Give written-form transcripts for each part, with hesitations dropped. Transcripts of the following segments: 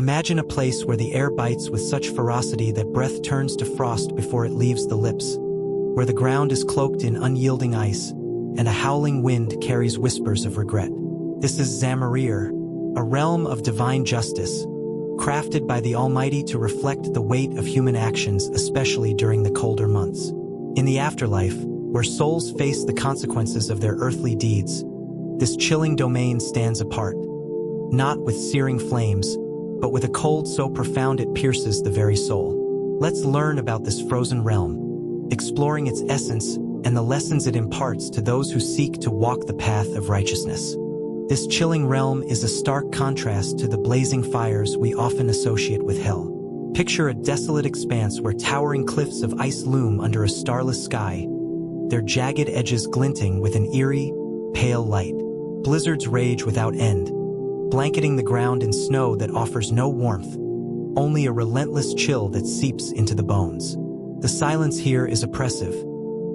Imagine a place where the air bites with such ferocity that breath turns to frost before it leaves the lips, where the ground is cloaked in unyielding ice, and a howling wind carries whispers of regret. This is Zamharir, a realm of divine justice, crafted by the Almighty to reflect the weight of human actions, especially during the colder months. In the afterlife, where souls face the consequences of their earthly deeds, this chilling domain stands apart, not with searing flames, but with a cold so profound it pierces the very soul. Let's learn about this frozen realm, exploring its essence and the lessons it imparts to those who seek to walk the path of righteousness. This chilling realm is a stark contrast to the blazing fires we often associate with hell. Picture a desolate expanse where towering cliffs of ice loom under a starless sky, their jagged edges glinting with an eerie, pale light. Blizzards rage without end, blanketing the ground in snow that offers no warmth, only a relentless chill that seeps into the bones. The silence here is oppressive,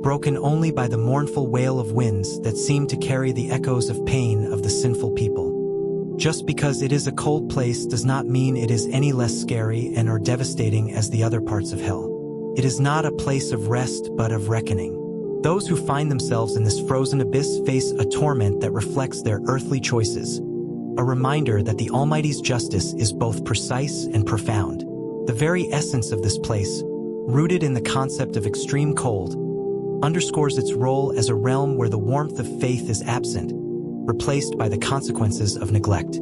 broken only by the mournful wail of winds that seem to carry the echoes of pain of the sinful people. Just because it is a cold place does not mean it is any less scary and or devastating as the other parts of hell. It is not a place of rest but of reckoning. Those who find themselves in this frozen abyss face a torment that reflects their earthly choices, a reminder that the Almighty's justice is both precise and profound. The very essence of this place, rooted in the concept of extreme cold, underscores its role as a realm where the warmth of faith is absent, replaced by the consequences of neglect.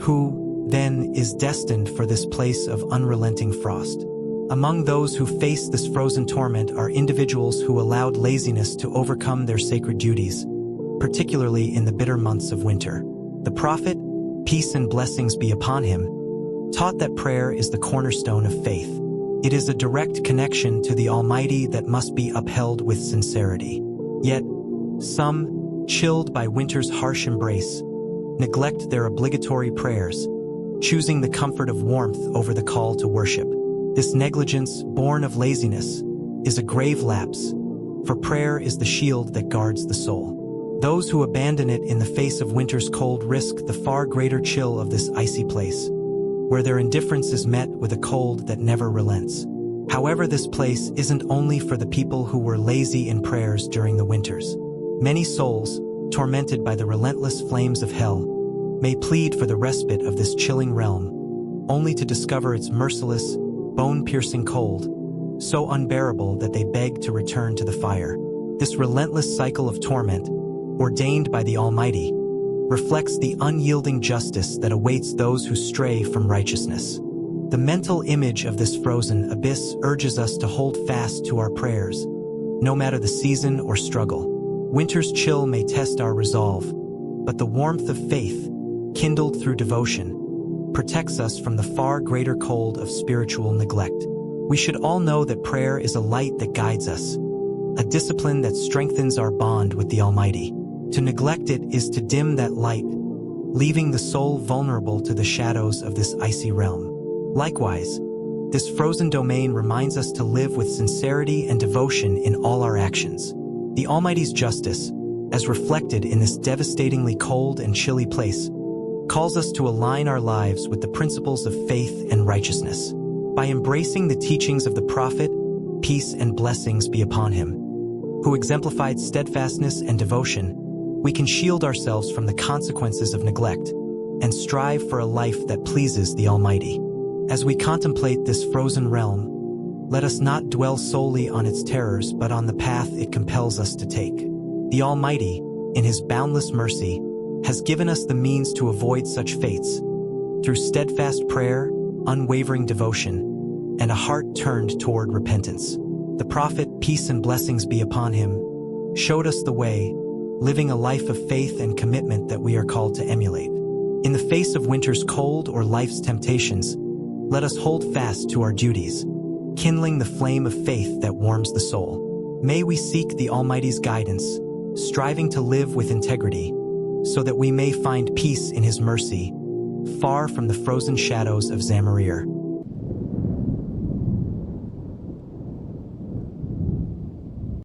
Who, then, is destined for this place of unrelenting frost? Among those who face this frozen torment are individuals who allowed laziness to overcome their sacred duties, particularly in the bitter months of winter. The prophet, peace and blessings be upon him, taught that prayer is the cornerstone of faith. It is a direct connection to the Almighty that must be upheld with sincerity. Yet, some, chilled by winter's harsh embrace, neglect their obligatory prayers, choosing the comfort of warmth over the call to worship. This negligence, born of laziness, is a grave lapse, for prayer is the shield that guards the soul. Those who abandon it in the face of winter's cold risk the far greater chill of this icy place, where their indifference is met with a cold that never relents. However, this place isn't only for the people who were lazy in prayers during the winters. Many souls, tormented by the relentless flames of hell, may plead for the respite of this chilling realm, only to discover its merciless, bone-piercing cold, so unbearable that they beg to return to the fire. This relentless cycle of torment, ordained by the Almighty, reflects the unyielding justice that awaits those who stray from righteousness. The mental image of this frozen abyss urges us to hold fast to our prayers, no matter the season or struggle. Winter's chill may test our resolve, but the warmth of faith, kindled through devotion, protects us from the far greater cold of spiritual neglect. We should all know that prayer is a light that guides us, a discipline that strengthens our bond with the Almighty. To neglect it is to dim that light, leaving the soul vulnerable to the shadows of this icy realm. Likewise, this frozen domain reminds us to live with sincerity and devotion in all our actions. The Almighty's justice, as reflected in this devastatingly cold and chilly place, calls us to align our lives with the principles of faith and righteousness. By embracing the teachings of the prophet, peace and blessings be upon him, who exemplified steadfastness and devotion, we can shield ourselves from the consequences of neglect and strive for a life that pleases the Almighty. As we contemplate this frozen realm, let us not dwell solely on its terrors but on the path it compels us to take. The Almighty, in His boundless mercy, has given us the means to avoid such fates, through steadfast prayer, unwavering devotion, and a heart turned toward repentance. The prophet, peace and blessings be upon him, showed us the way, living a life of faith and commitment that we are called to emulate. In the face of winter's cold or life's temptations, let us hold fast to our duties, kindling the flame of faith that warms the soul. May we seek the Almighty's guidance, striving to live with integrity, so that we may find peace in His mercy, far from the frozen shadows of Zamharir.